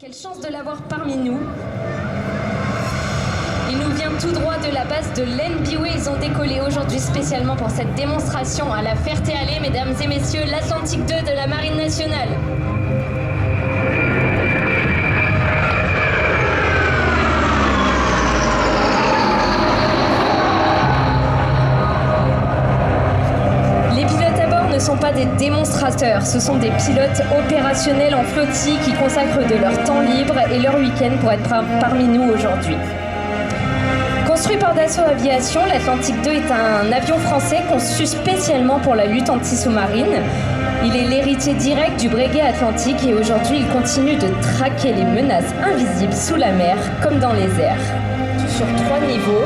Quelle chance de l'avoir parmi nous. Il nous vient tout droit de la base de l'NBOE. Ils ont décollé aujourd'hui spécialement pour cette démonstration à la Ferté-Alais, mesdames et messieurs, l'Atlantique 2 de la Marine nationale. Ne sont pas des démonstrateurs, ce sont des pilotes opérationnels en flottille qui consacrent de leur temps libre et leur week-end pour être parmi nous aujourd'hui. Construit par Dassault Aviation, l'Atlantique 2 est un avion français conçu spécialement pour la lutte anti-sous-marine. Il est l'héritier direct du Breguet Atlantique et aujourd'hui il continue de traquer les menaces invisibles sous la mer comme dans les airs. Sur 3 niveaux,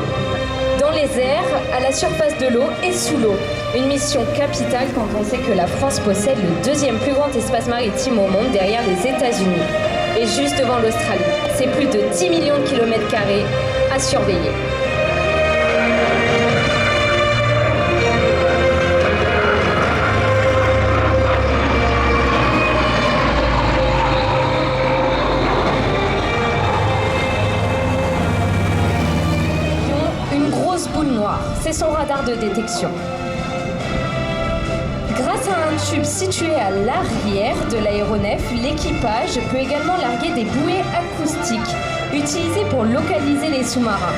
dans les airs, à la surface de l'eau et sous l'eau. Une mission capitale quand on sait que la France possède le 2e plus grand espace maritime au monde derrière les États-Unis et juste devant l'Australie. C'est plus de 10 millions de kilomètres carrés à surveiller. Une grosse boule noire, c'est son radar de détection. Grâce à un tube situé à l'arrière de l'aéronef, l'équipage peut également larguer des bouées acoustiques utilisées pour localiser les sous-marins.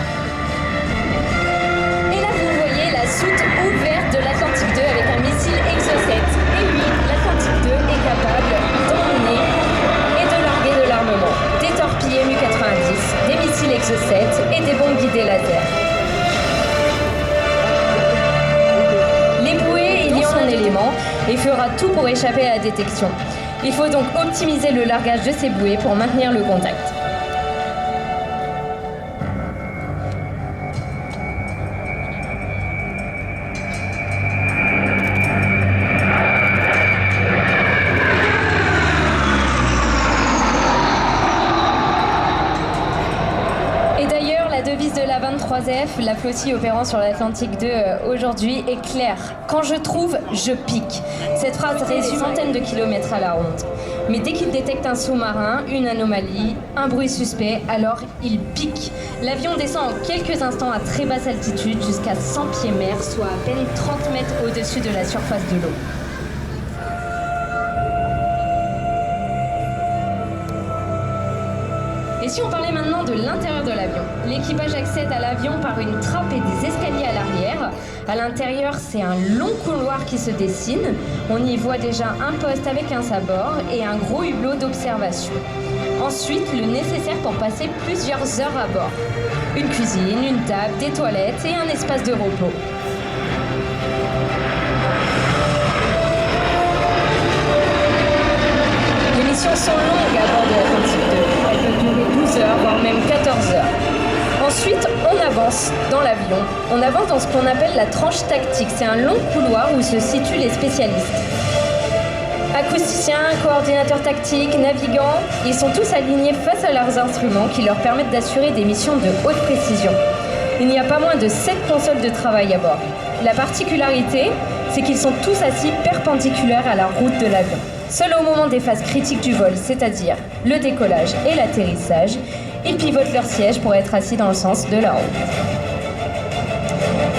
Et là, vous voyez la soute ouverte de l'Atlantique 2 avec un missile Exocet. Et oui, l'Atlantique 2 est capable d'emmener et de larguer de l'armement, des torpilles MU-90, des missiles Exocet et des bombes guidées laser. Et fera tout pour échapper à la détection. Il faut donc optimiser le largage de ces bouées pour maintenir le contact. La devise de la 23F, la flottille opérant sur l'Atlantique 2 aujourd'hui, est claire. Quand je trouve, je pique. Cette phrase résume centaines de kilomètres à la ronde. Mais dès qu'il détecte un sous-marin, une anomalie, un bruit suspect, alors il pique. L'avion descend en quelques instants à très basse altitude, jusqu'à 100 pieds mer, soit à peine 30 mètres au-dessus de la surface de l'eau. Et si on parlait maintenant de l'intérieur de l'avion? L'équipage accède à l'avion par une trappe et des escaliers à l'arrière. À l'intérieur, c'est un long couloir qui se dessine. On y voit déjà un poste avec un sabord et un gros hublot d'observation. Ensuite, le nécessaire pour passer plusieurs heures à bord. Une cuisine, une table, des toilettes et un espace de repos. Les missions sont longues à bord de l'Atlantique 2. Elles peuvent durer 12 heures, voire même 14 heures. Ensuite, on avance dans l'avion. On avance dans ce qu'on appelle la tranche tactique. C'est un long couloir où se situent les spécialistes. Acousticiens, coordinateurs tactiques, navigants, ils sont tous alignés face à leurs instruments qui leur permettent d'assurer des missions de haute précision. Il n'y a pas moins de 7 consoles de travail à bord. La particularité, c'est qu'ils sont tous assis perpendiculaires à la route de l'avion. Seul au moment des phases critiques du vol, c'est-à-dire le décollage et l'atterrissage, ils pivotent leur siège pour être assis dans le sens de la route.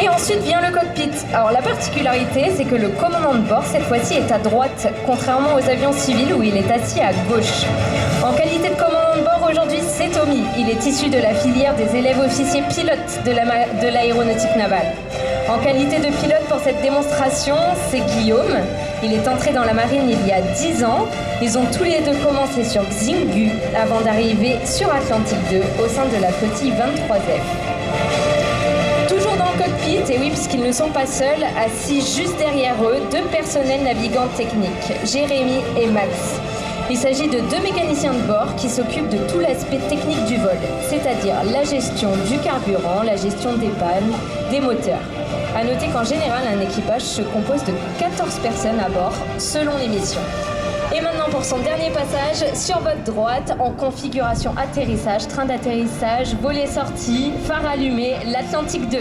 Et ensuite vient le cockpit. Alors la particularité, c'est que le commandant de bord, cette fois-ci, est à droite, contrairement aux avions civils où il est assis à gauche. En qualité de commandant de bord, aujourd'hui, c'est Tommy. Il est issu de la filière des élèves officiers pilotes de l'aéronautique navale. En qualité de pilote pour cette démonstration, c'est Guillaume. Il est entré dans la marine il y a 10 ans. Ils ont tous les deux commencé sur Xingu avant d'arriver sur Atlantique 2 au sein de la flottille 23F. Toujours dans le cockpit, et oui, puisqu'ils ne sont pas seuls, assis juste derrière eux, 2 personnels navigants techniques, Jérémy et Max. Il s'agit de 2 mécaniciens de bord qui s'occupent de tout l'aspect technique du vol, c'est-à-dire la gestion du carburant, la gestion des pannes, des moteurs. A noter qu'en général, un équipage se compose de 14 personnes à bord, selon les missions. Et maintenant pour son dernier passage, sur votre droite, en configuration atterrissage, train d'atterrissage, volet sortie, phare allumé, l'Atlantique 2.